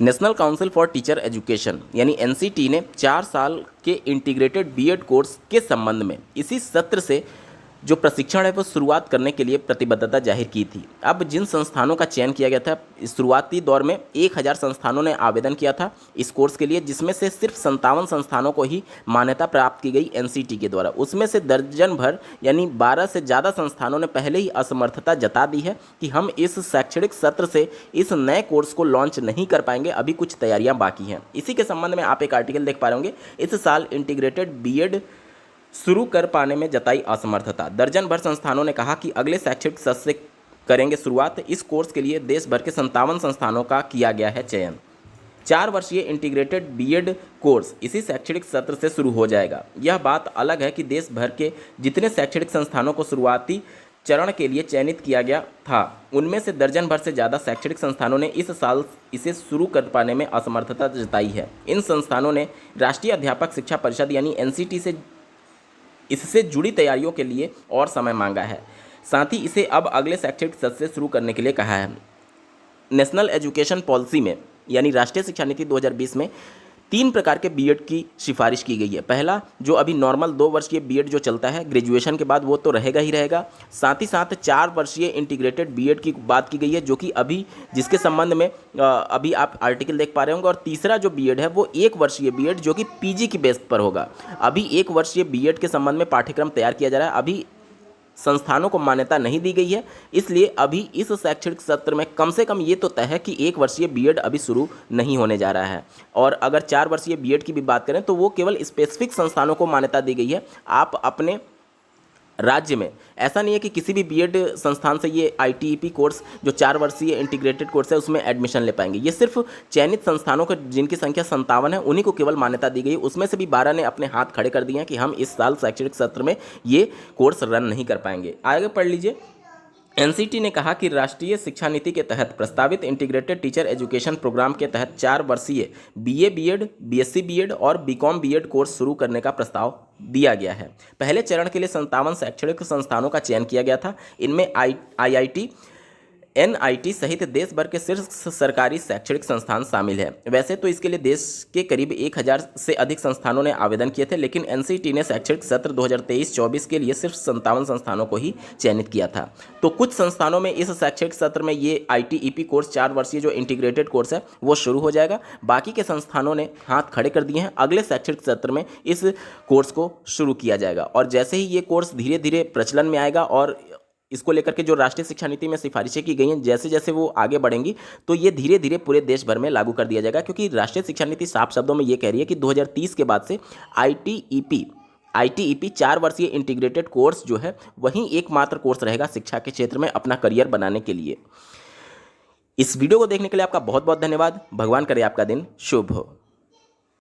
National council for teacher education यानी NCT ने 4 साल के इंटीग्रेटेड बीएड कोर्स के संबंध में इसी सत्र से जो प्रशिक्षण है वो शुरुआत करने के लिए प्रतिबद्धता जाहिर की थी। अब जिन संस्थानों का चयन किया गया था, इस शुरुआती दौर में 1000 संस्थानों ने आवेदन किया था इस कोर्स के लिए, जिसमें से सिर्फ 57 संस्थानों को ही मान्यता प्राप्त की गई एनसीटी के द्वारा। उसमें से दर्जन भर यानी 12 से ज़्यादा संस्थानों ने पहले ही असमर्थता जता दी है कि हम इस शैक्षणिक सत्र से इस नए कोर्स को लॉन्च नहीं कर पाएंगे, अभी कुछ तैयारियाँ बाकी हैं। इसी के संबंध में आप एक आर्टिकल देख पा रहे होंगे, इस साल इंटीग्रेटेड बीएड शुरू कर पाने में जताई असमर्थता। दर्जन भर संस्थानों ने कहा कि अगले शैक्षणिक सत्र से करेंगे शुरुआत। इस कोर्स के लिए देश भर के 57 संस्थानों का किया गया है चयन। 4 वर्षीय इंटीग्रेटेड बीएड कोर्स इसी शैक्षणिक सत्र से शुरू हो जाएगा। यह बात अलग है कि देश भर के जितने शैक्षणिक संस्थानों को शुरुआती चरण के लिए चयनित किया गया था, उनमें से दर्जन भर से ज़्यादा शैक्षणिक संस्थानों ने इस साल इसे शुरू कर पाने में असमर्थता जताई है। इन संस्थानों ने राष्ट्रीय अध्यापक शिक्षा परिषद यानी एनसीटी से इससे जुड़ी तैयारियों के लिए और समय मांगा है। साथ ही इसे अब अगले शैक्षणिक सत्र से शुरू करने के लिए कहा है। नेशनल एजुकेशन पॉलिसी में यानी राष्ट्रीय शिक्षा नीति 2020 में 3 प्रकार के बीएड की सिफारिश की गई है। पहला, जो अभी नॉर्मल 2 वर्षीय बीएड जो चलता है ग्रेजुएशन के बाद, वो तो रहेगा ही रहेगा। साथ ही साथ 4 वर्षीय इंटीग्रेटेड बीएड की बात की गई है, जो कि अभी जिसके संबंध में अभी आप आर्टिकल देख पा रहे होंगे। और तीसरा जो बीएड है वो 1 वर्षीय बीएड, जो कि पीजी की बेस पर होगा। अभी 1 वर्षीय बीएड के संबंध में पाठ्यक्रम तैयार किया जा रहा है, अभी संस्थानों को मान्यता नहीं दी गई है। इसलिए अभी इस शैक्षणिक सत्र में कम से कम ये तो तय है कि 1 वर्षीय बीएड अभी शुरू नहीं होने जा रहा है। और अगर 4 वर्षीय बीएड की भी बात करें तो वो केवल स्पेसिफिक संस्थानों को मान्यता दी गई है। आप अपने राज्य में ऐसा नहीं है कि किसी भी बीएड संस्थान से ये आईटीईपी कोर्स जो 4 वर्षीय इंटीग्रेटेड कोर्स है उसमें एडमिशन ले पाएंगे। ये सिर्फ चयनित संस्थानों को, जिनकी संख्या 57 है, उन्हीं को केवल मान्यता दी गई। उसमें से भी 12 ने अपने हाथ खड़े कर दिए हैं कि हम इस साल शैक्षणिक सत्र में ये कोर्स रन नहीं कर पाएंगे। आगे पढ़ लीजिए। एनसीटी ने कहा कि राष्ट्रीय शिक्षा नीति के तहत प्रस्तावित इंटीग्रेटेड टीचर एजुकेशन प्रोग्राम के तहत 4 वर्षीय बीए बीएड, बीएससी बीएड और बीकॉम बीएड कोर्स शुरू करने का प्रस्ताव दिया गया है। पहले चरण के लिए 57 शैक्षणिक संस्थानों का चयन किया गया था। इनमें आईआईटी, एनआईटी सहित देश भर के शीर्ष सरकारी शैक्षणिक संस्थान शामिल है। वैसे तो इसके लिए देश के करीब 1000 से अधिक संस्थानों ने आवेदन किए थे, लेकिन एनसीटी ने शैक्षणिक सत्र 2023-24 के लिए सिर्फ 57 संस्थानों को ही चयनित किया था। तो कुछ संस्थानों में इस शैक्षणिक सत्र में ये आईटीईपी कोर्स 4 वर्षीय जो इंटीग्रेटेड कोर्स है वो शुरू हो जाएगा। बाकी के संस्थानों ने हाथ खड़े कर दिए हैं। अगले शैक्षणिक सत्र में इस कोर्स को शुरू किया जाएगा। और जैसे ही ये कोर्स धीरे धीरे प्रचलन में आएगा और इसको लेकर के जो राष्ट्रीय शिक्षा नीति में सिफारिशें की गई हैं, जैसे जैसे वो आगे बढ़ेंगी तो ये धीरे धीरे पूरे देश भर में लागू कर दिया जाएगा। क्योंकि राष्ट्रीय शिक्षा नीति साफ शब्दों में ये कह रही है कि 2030 के बाद से आईटीईपी 4 वर्षीय इंटीग्रेटेड कोर्स जो है वही एकमात्र कोर्स रहेगा शिक्षा के क्षेत्र में अपना करियर बनाने के लिए। इस वीडियो को देखने के लिए आपका बहुत बहुत धन्यवाद। भगवान करे आपका दिन शुभ हो।